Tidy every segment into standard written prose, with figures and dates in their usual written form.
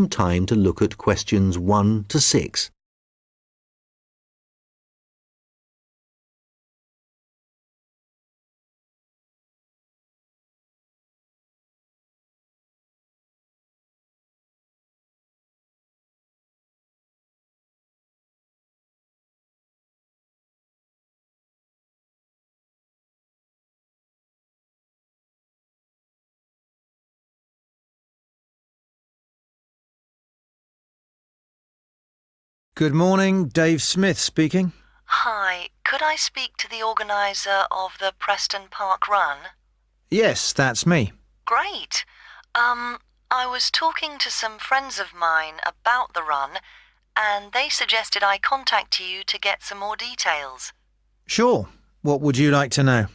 time to look at questions 1 to 6. Good morning, Dave Smith speaking. Hi, could I speak to the organiser of the Preston Park Run? Yes, that's me. Great. I was talking to some friends of mine about the run, and they suggested I contact you to get some more details. Sure. What would you like to know?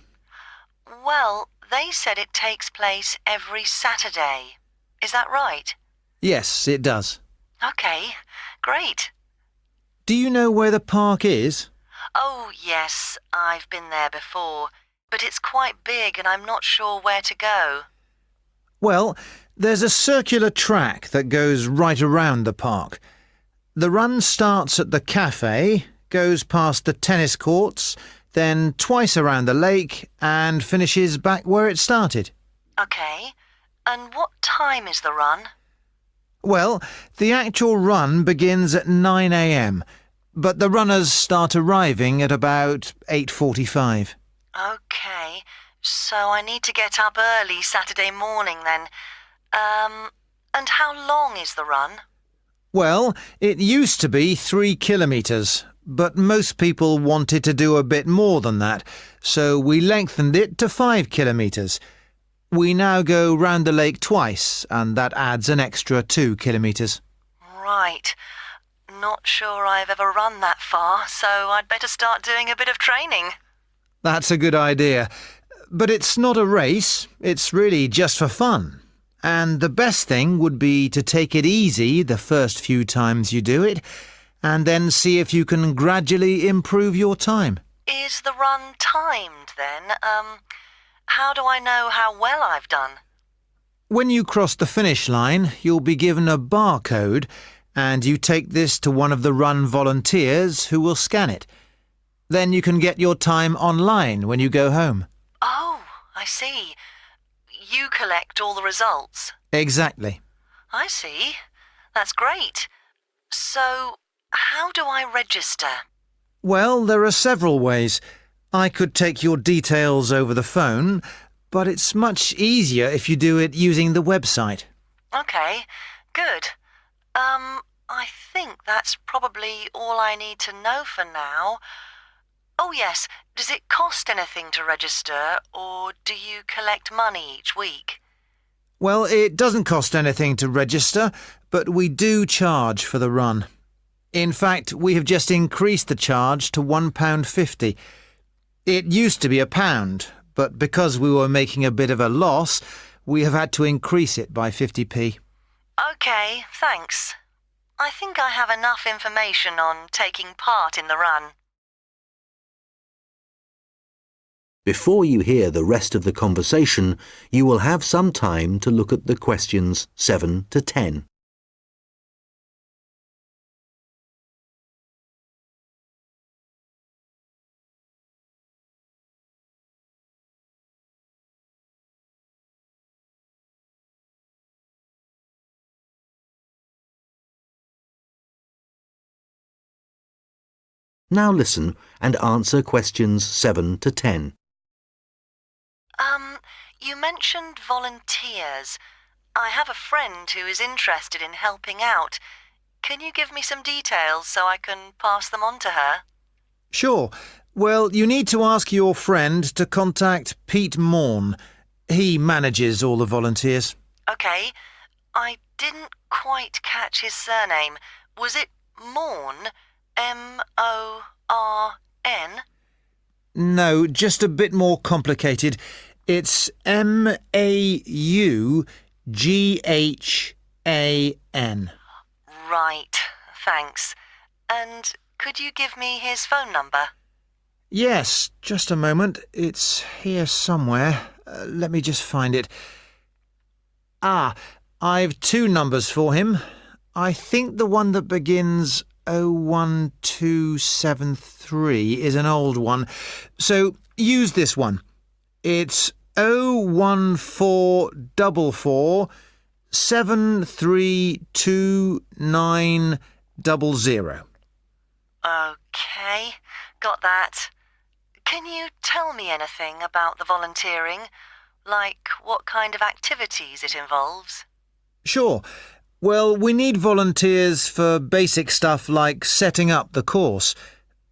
Well, they said it takes place every Saturday. Is that right? Yes, it does. Okay, great. Do you know where the park is? Oh, yes, I've been there before, but it's quite big and I'm not sure where to go. Well, there's a circular track that goes right around the park. The run starts at the cafe, goes past the tennis courts, then twice around the lake and finishes back where it started. Okay, and what time is the run? Well, the actual run begins at 9 a.m, but the runners start arriving at about 8:45. Okay, so I need to get up early Saturday morning then. And how long is the run? Well, it used to be 3 kilometres, but most people wanted to do a bit more than that, so we lengthened it to 5 kilometres. We now go round the lake twice, and that adds an extra 2 kilometres. Right. Not sure I've ever run that far, so I'd better start doing a bit of training. That's a good idea. But it's not a race, it's really just for fun. And the best thing would be to take it easy the first few times you do it, and then see if you can gradually improve your time. Is the run timed then? How do I know how well I've done? When you cross the finish line, you'll be given a barcode, and you take this to one of the run volunteers who will scan it. Then you can get your time online when you go home. Oh, I see. You collect all the results. Exactly. I see. That's great. So, how do I register? Well, there are several ways. I could take your details over the phone, but it's much easier if you do it using the website. Okay, good. I think that's probably all I need to know for now. Oh yes, does it cost anything to register, or do you collect money each week? Well, it doesn't cost anything to register, but we do charge for the run. In fact, we have just increased the charge to £1.50. It used to be £1, but because we were making a bit of a loss, we have had to increase it by 50p. Okay, thanks. I think I have enough information on taking part in the run. Before you hear the rest of the conversation, you will have some time to look at the questions 7 to 10. Now listen and answer questions 7 to 10. You mentioned volunteers. I have a friend who is interested in helping out. Can you give me some details so I can pass them on to her? Sure. Well, you need to ask your friend to contact Pete Morn. He manages all the volunteers. Okay. I didn't quite catch his surname. Was it Morn? M-O-R-N? No, just a bit more complicated. It's M-A-U-G-H-A-N. Right, thanks. And could you give me his phone number? Yes, just a moment. It's here somewhere. Let me just find it. I've 2 numbers for him. I think the one that begins 01273 is an old one, so use this one. It's 01444 73290. OK, got that. Can you tell me anything about the volunteering? Like what kind of activities it involves? Sure. Well, we need volunteers for basic stuff like setting up the course.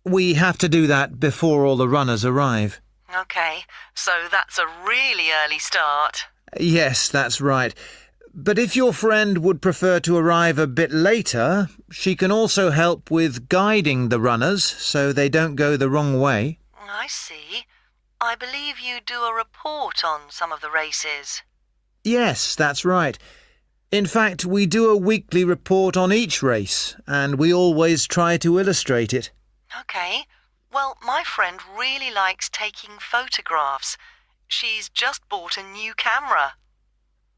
We have to do that before all the runners arrive. OK, so that's a really early start. Yes, that's right. But if your friend would prefer to arrive a bit later, she can also help with guiding the runners so they don't go the wrong way. I see. I believe you do a report on some of the races. Yes, that's right. In fact, we do a weekly report on each race, and we always try to illustrate it. OK. Well, my friend really likes taking photographs. She's just bought a new camera.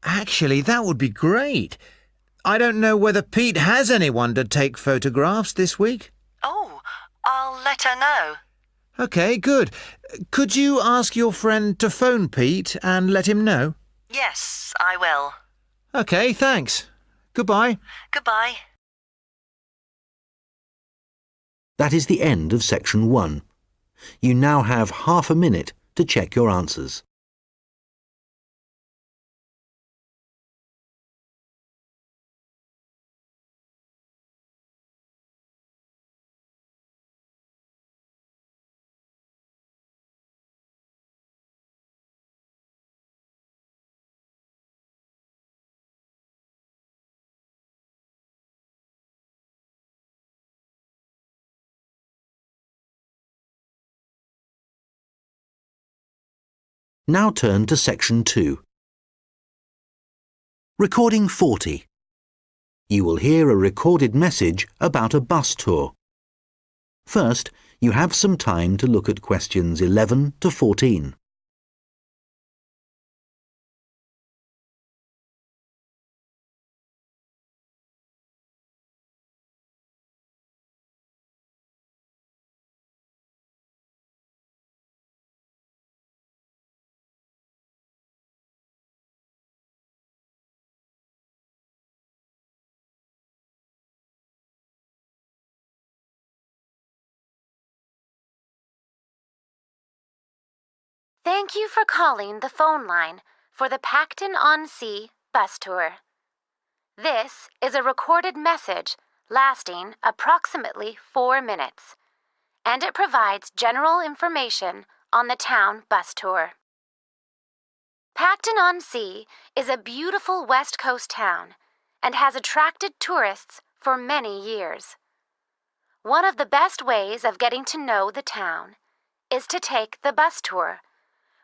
Actually, that would be great. I don't know whether Pete has anyone to take photographs this week. Oh, I'll let her know. OK, good. Could you ask your friend to phone Pete and let him know? Yes, I will. OK, thanks. Goodbye. Goodbye. That is the end of section 1. You now have half a minute to check your answers. Now turn to section 2. Recording 40. You will hear a recorded message about a bus tour. First, you have some time to look at questions 11 to 14. Thank you for calling the phone line for the Pacton-on-Sea bus tour. This is a recorded message lasting approximately 4 minutes, and it provides general information on the town bus tour. Pacton-on-Sea is a beautiful West Coast town and has attracted tourists for many years. One of the best ways of getting to know the town is to take the bus tour,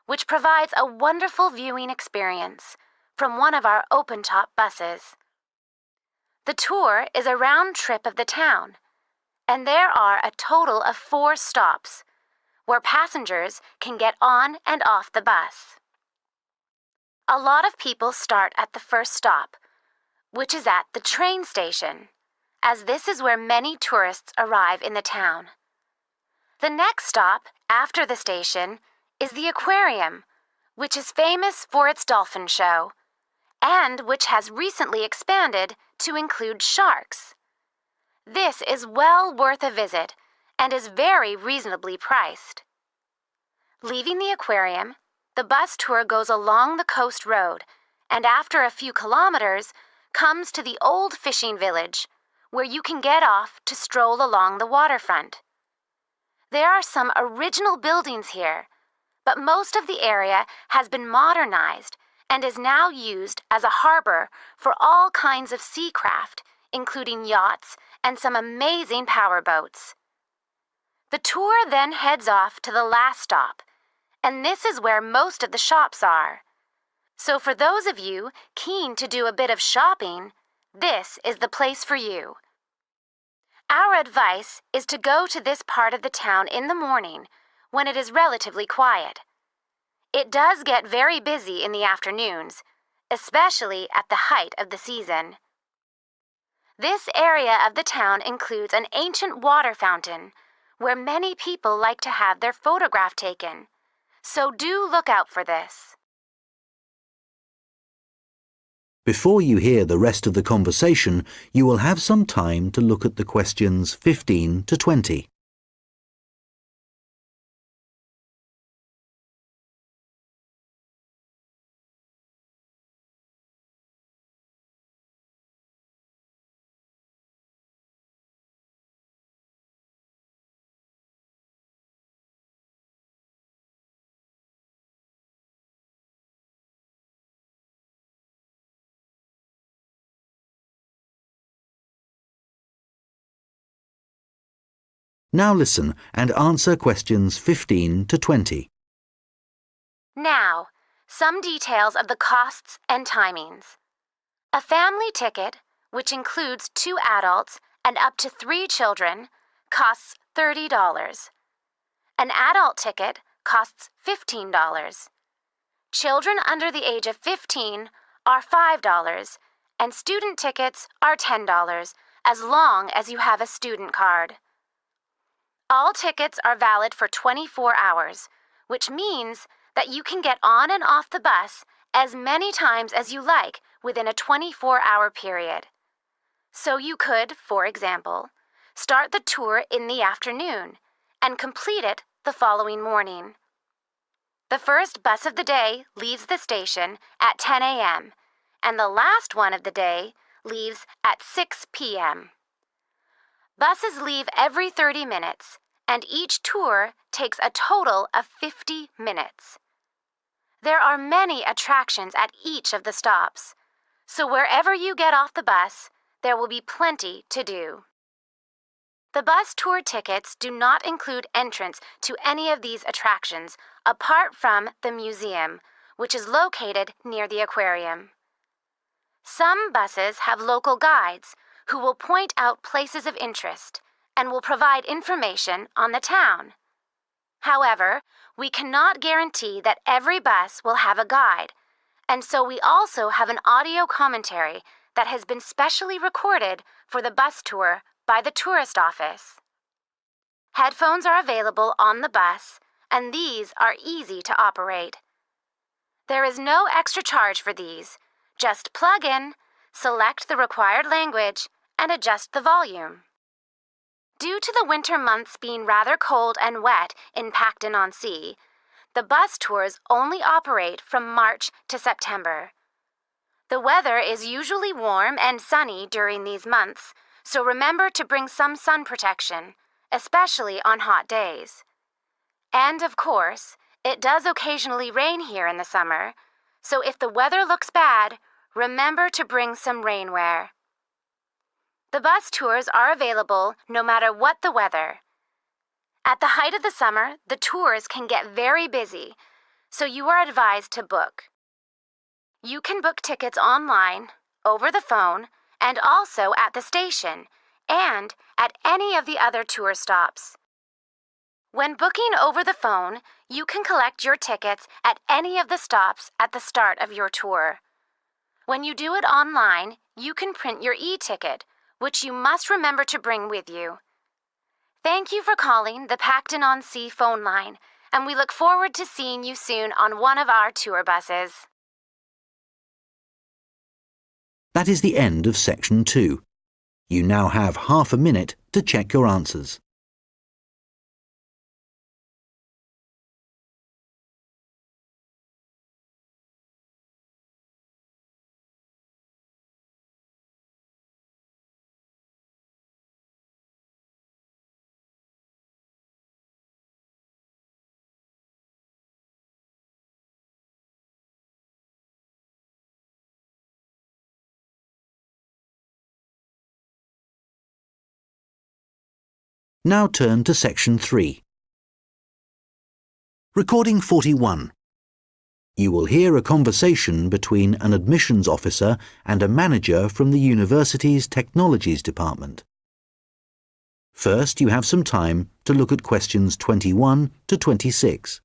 which provides a wonderful viewing experience from one of our open-top buses. The tour is a round trip of the town, and there are a total of 4 stops where passengers can get on and off the bus. A lot of people start at the first stop, which is at the train station, as this is where many tourists arrive in the town. The next stop after the station is the aquarium, which is famous for its dolphin show, and which has recently expanded to include sharks. This is well worth a visit and is very reasonably priced. Leaving the aquarium, the bus tour goes along the coast road and after a few kilometers comes to the old fishing village, where you can get off to stroll along the waterfront. There are some original buildings here, but most of the area has been modernized and is now used as a harbor for all kinds of sea craft, including yachts and some amazing powerboats. The tour then heads off to the last stop, and this is where most of the shops are. So for those of you keen to do a bit of shopping, this is the place for you. Our advice is to go to this part of the town in the morning when it is relatively quiet. It does get very busy in the afternoons, especially at the height of the season. This area of the town includes an ancient water fountain where many people like to have their photograph taken. So do look out for this. Before you hear the rest of the conversation, you will have some time to look at the questions 15 to 20. Now listen and answer questions 15 to 20. Now, some details of the costs and timings. A family ticket, which includes 2 adults and up to 3 children, costs $30. An adult ticket costs $15. Children under the age of 15 are $5, and student tickets are $10, as long as you have a student card. All tickets are valid for 24 hours, which means that you can get on and off the bus as many times as you like within a 24-hour period. So you could, for example, start the tour in the afternoon and complete it the following morning. The first bus of the day leaves the station at 10 a.m., and the last one of the day leaves at 6 p.m. Buses leave every 30 minutes, and each tour takes a total of 50 minutes. There are many attractions at each of the stops, so wherever you get off the bus, there will be plenty to do. The bus tour tickets do not include entrance to any of these attractions apart from the museum, which is located near the aquarium. Some buses have local guides who will point out places of interest and will provide information on the town. However, we cannot guarantee that every bus will have a guide, and so we also have an audio commentary that has been specially recorded for the bus tour by the tourist office. Headphones are available on the bus, and these are easy to operate. There is no extra charge for these. Just plug in, select the required language, and adjust the volume. Due to the winter months being rather cold and wet in Pacton-on-Sea, the bus tours only operate from March to September. The weather is usually warm and sunny during these months, so remember to bring some sun protection, especially on hot days. And of course, it does occasionally rain here in the summer, so if the weather looks bad, remember to bring some rainwear. The bus tours are available no matter what the weather. At the height of the summer, the tours can get very busy, so you are advised to book. You can book tickets online, over the phone, and also at the station, and at any of the other tour stops. When booking over the phone, you can collect your tickets at any of the stops at the start of your tour. When you do it online, you can print your e-ticket, which you must remember to bring with you. Thank you for calling the Pacton-on-Sea phone line, and we look forward to seeing you soon on one of our tour buses. That is the end of section 2. You now have half a minute to check your answers. Now turn to section 3. Recording 41. You will hear a conversation between an admissions officer and a manager from the university's technologies department. First, you have some time to look at questions 21 to 26.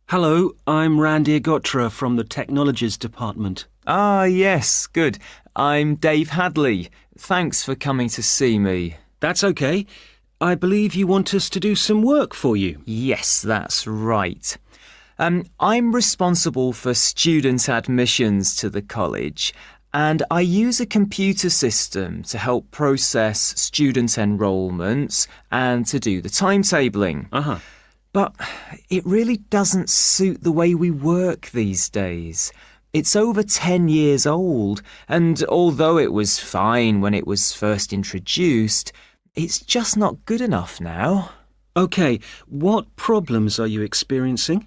Hello, I'm Randy Agotra from the Technologies Department. Ah, yes, good. I'm Dave Hadley. Thanks for coming to see me. That's okay. I believe you want us to do some work for you. Yes, that's right. I'm responsible for student admissions to the college, and I use a computer system to help process student enrolments and to do the timetabling. But it really doesn't suit the way we work these days. It's over 10 years old, and although it was fine when it was first introduced, it's just not good enough now. Okay, what problems are you experiencing?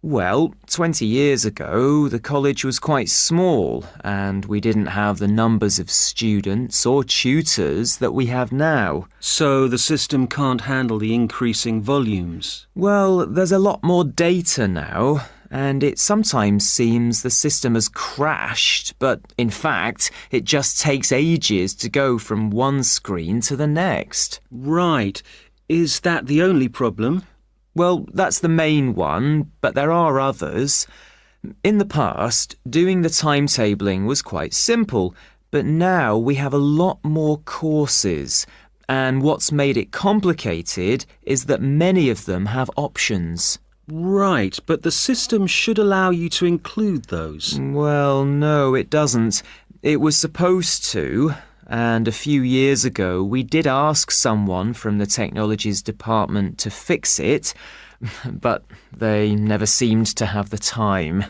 Well, 20 years ago, the college was quite small, and we didn't have the numbers of students or tutors that we have now. So the system can't handle the increasing volumes? Well, there's a lot more data now, and it sometimes seems the system has crashed, but in fact, it just takes ages to go from one screen to the next. Right. Is that the only problem? Well, that's the main one, but there are others. In the past, doing the timetabling was quite simple, but now we have a lot more courses, and what's made it complicated is that many of them have options. Right, but the system should allow you to include those. Well, no, it doesn't. It was supposed to, and a few years ago we did ask someone from the Technologies Department to fix it, but they never seemed to have the time.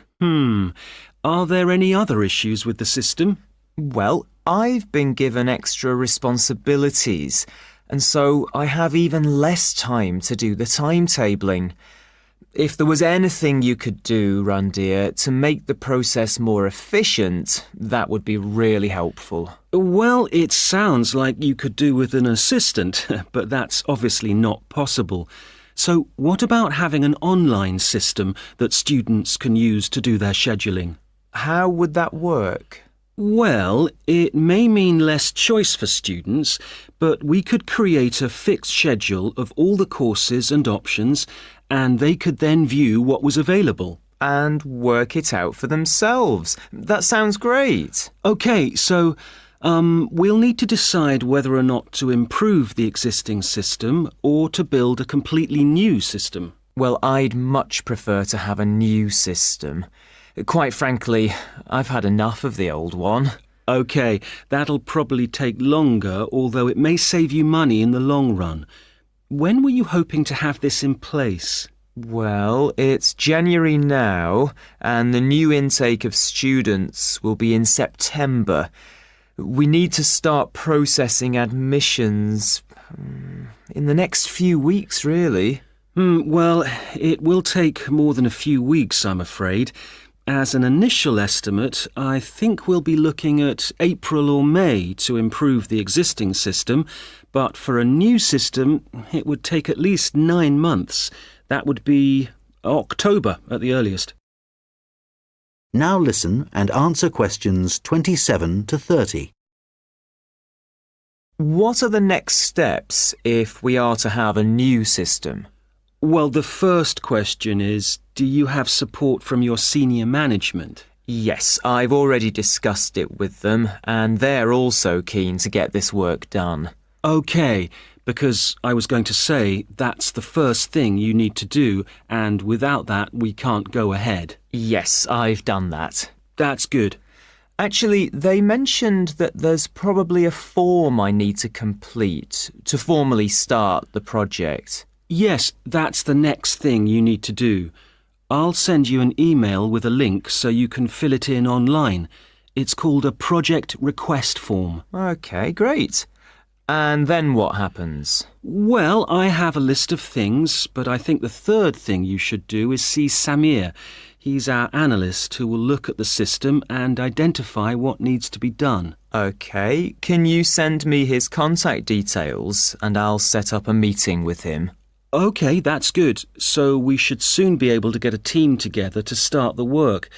Are there any other issues with the system? Well, I've been given extra responsibilities, and so I have even less time to do the timetabling. If there was anything you could do, Randir, to make the process more efficient, that would be really helpful. Well, it sounds like you could do with an assistant, but that's obviously not possible. So what about having an online system that students can use to do their scheduling? How would that work? Well, it may mean less choice for students, but we could create a fixed schedule of all the courses and options, and they could then view what was available. And work it out for themselves. That sounds great. OK, so we'll need to decide whether or not to improve the existing system or to build a completely new system. Well, I'd much prefer to have a new system. Quite frankly, I've had enough of the old one. OK, that'll probably take longer, although it may save you money in the long run. When were you hoping to have this in place? Well, it's January now, and the new intake of students will be in September. We need to start processing admissions in the next few weeks, really. Well, it will take more than a few weeks, I'm afraid. As an initial estimate, I think we'll be looking at April or May to improve the existing system, but for a new system, it would take at least 9 months. That would be October at the earliest. Now listen and answer questions 27 to 30. What are the next steps if we are to have a new system? Well, the first question is, do you have support from your senior management? Yes, I've already discussed it with them, and they're also keen to get this work done. OK, because I was going to say that's the first thing you need to do, and without that we can't go ahead. Yes, I've done that. That's good. Actually, they mentioned that there's probably a form I need to complete to formally start the project. Yes, that's the next thing you need to do. I'll send you an email with a link so you can fill it in online. It's called a project request form. OK, great. And then what happens? Well, I have a list of things, but I think the third thing you should do is see Samir. He's our analyst who will look at the system and identify what needs to be done. OK, can you send me his contact details and I'll set up a meeting with him? OK, that's good. So we should soon be able to get a team together to start the work.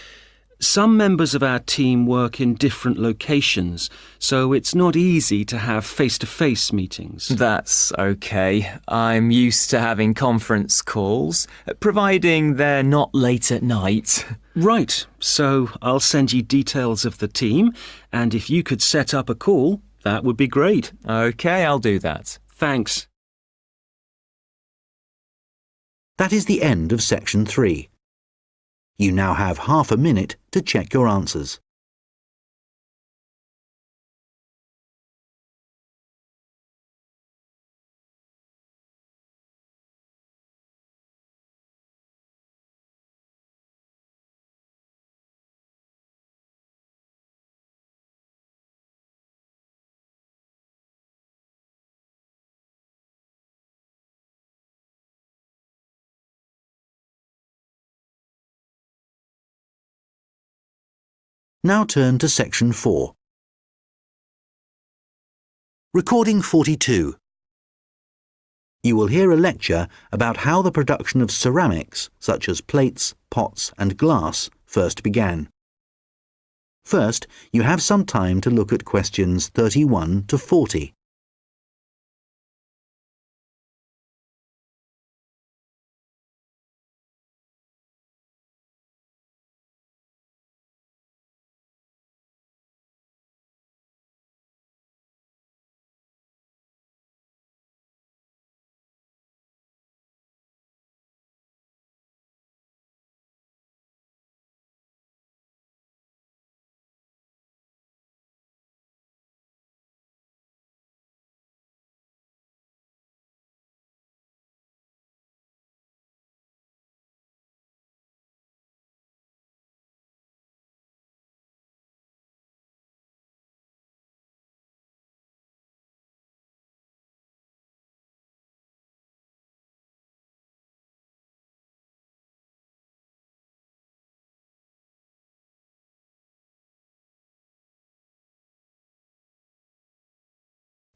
Some members of our team work in different locations, so it's not easy to have face-to-face meetings. That's okay. I'm used to having conference calls, providing they're not late at night. Right, so I'll send you details of the team, and if you could set up a call, that would be great. Okay, I'll do that. Thanks. That is the end of section 3. You now have half a minute to check your answers. Now turn to section 4. Recording 42. You will hear a lecture about how the production of ceramics, such as plates, pots and glass, first began. First, you have some time to look at questions 31 to 40.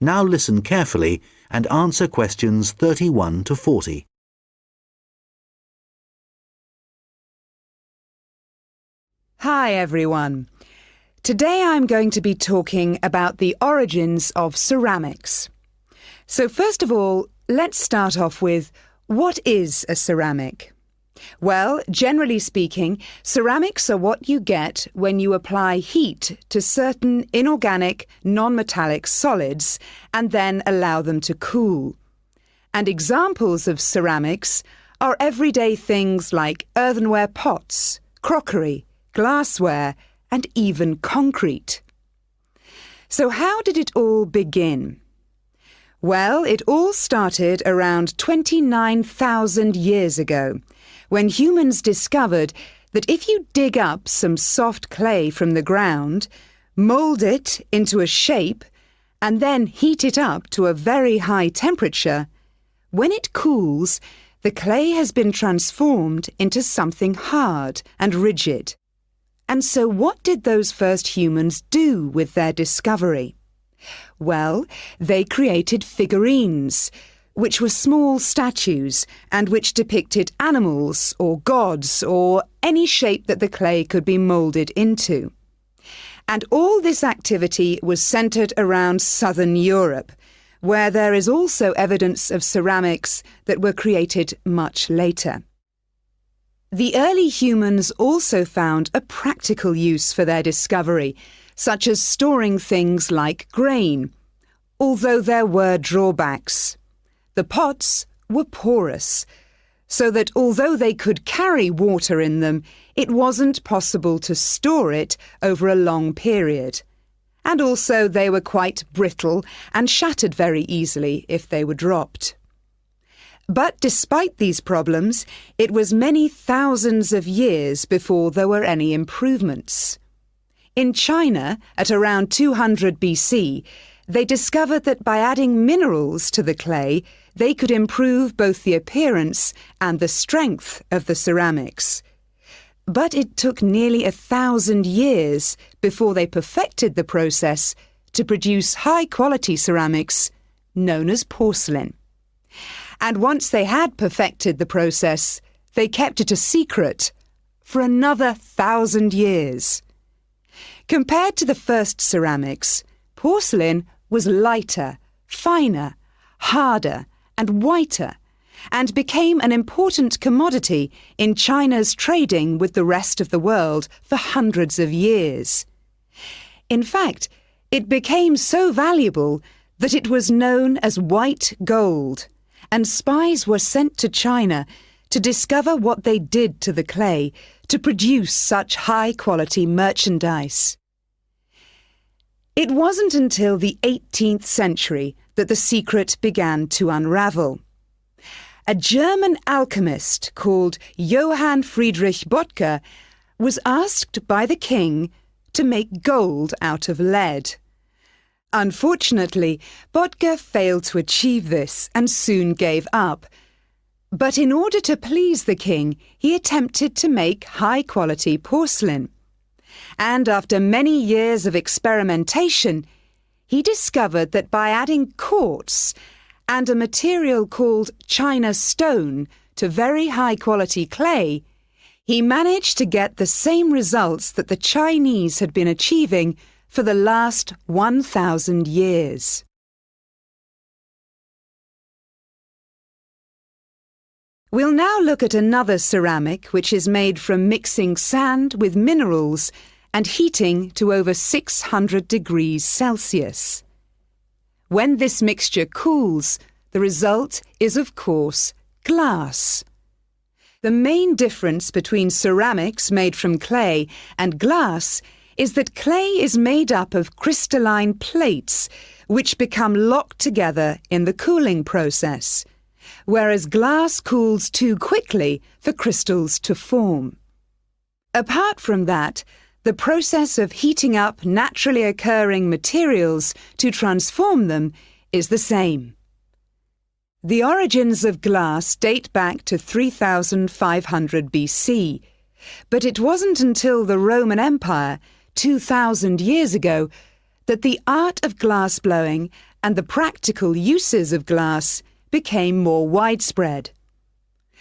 Now listen carefully and answer questions 31 to 40. Hi everyone. Today I'm going to be talking about the origins of ceramics. So first of all, let's start off with, what is a ceramic? Well, generally speaking, ceramics are what you get when you apply heat to certain inorganic, non-metallic solids and then allow them to cool. And examples of ceramics are everyday things like earthenware pots, crockery, glassware, and even concrete. So how did it all begin? Well, it all started around 29,000 years ago, when humans discovered that if you dig up some soft clay from the ground, mould it into a shape, and then heat it up to a very high temperature, when it cools, the clay has been transformed into something hard and rigid. And so what did those first humans do with their discovery? Well, they created figurines, which were small statues and which depicted animals or gods or any shape that the clay could be moulded into. And all this activity was centred around southern Europe, where there is also evidence of ceramics that were created much later. The early humans also found a practical use for their discovery, such as storing things like grain, although there were drawbacks. The pots were porous, so that although they could carry water in them, it wasn't possible to store it over a long period. And also they were quite brittle and shattered very easily if they were dropped. But despite these problems, it was many thousands of years before there were any improvements. In China, at around 200 BC, they discovered that by adding minerals to the clay, they could improve both the appearance and the strength of the ceramics. But it took nearly 1,000 years before they perfected the process to produce high-quality ceramics known as porcelain. And once they had perfected the process, they kept it a secret for another 1,000 years. Compared to the first ceramics, porcelain was lighter, finer, harder, and whiter, and became an important commodity in China's trading with the rest of the world for hundreds of years. In fact, it became so valuable that it was known as white gold, and spies were sent to China to discover what they did to the clay to produce such high-quality merchandise. It wasn't until the 18th century that the secret began to unravel. A German alchemist called Johann Friedrich Böttger was asked by the king to make gold out of lead. Unfortunately, Böttger failed to achieve this and soon gave up. But in order to please the king, he attempted to make high-quality porcelain. And after many years of experimentation, he discovered that by adding quartz and a material called China stone to very high-quality clay, he managed to get the same results that the Chinese had been achieving for the last 1,000 years. We'll now look at another ceramic which is made from mixing sand with minerals and heating to over 600 degrees Celsius. When this mixture cools, the result is, of course, glass. The main difference between ceramics made from clay and glass is that clay is made up of crystalline plates which become locked together in the cooling process, whereas glass cools too quickly for crystals to form. Apart from that, the process of heating up naturally occurring materials to transform them is the same. The origins of glass date back to 3,500 BC, but it wasn't until the Roman Empire, 2,000 years ago, that the art of glass blowing and the practical uses of glass became more widespread.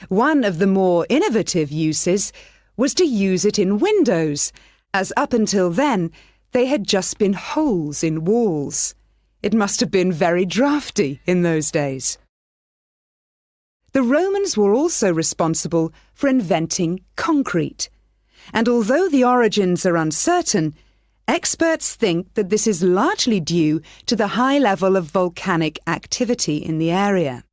One of the more innovative uses was to use it in windows, as up until then they had just been holes in walls. It must have been very drafty in those days. The Romans were also responsible for inventing concrete, and although the origins are uncertain, experts think that this is largely due to the high level of volcanic activity in the area.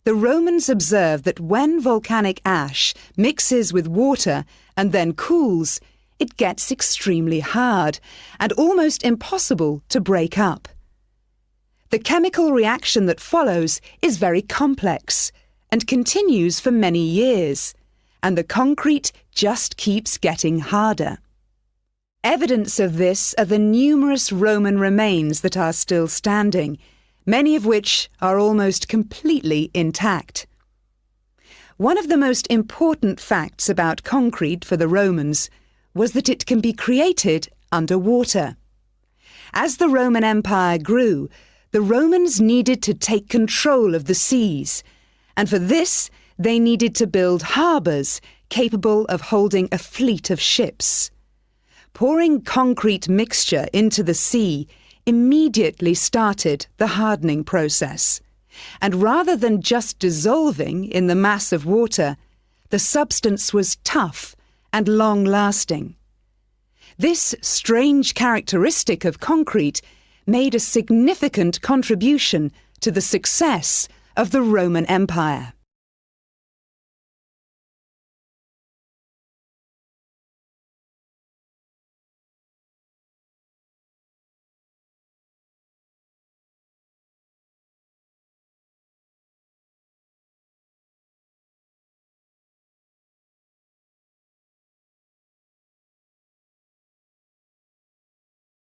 The Romans observed that when volcanic ash mixes with water and then cools, it gets extremely hard and almost impossible to break up. The chemical reaction that follows is very complex and continues for many years, and the concrete just keeps getting harder. Evidence of this are the numerous Roman remains that are still standing, many of which are almost completely intact. One of the most important facts about concrete for the Romans was that it can be created underwater. As the Roman Empire grew, the Romans needed to take control of the seas, and for this they needed to build harbours capable of holding a fleet of ships. Pouring concrete mixture into the sea immediately started the hardening process, and rather than just dissolving in the mass of water, the substance was tough and long-lasting. This strange characteristic of concrete made a significant contribution to the success of the Roman Empire.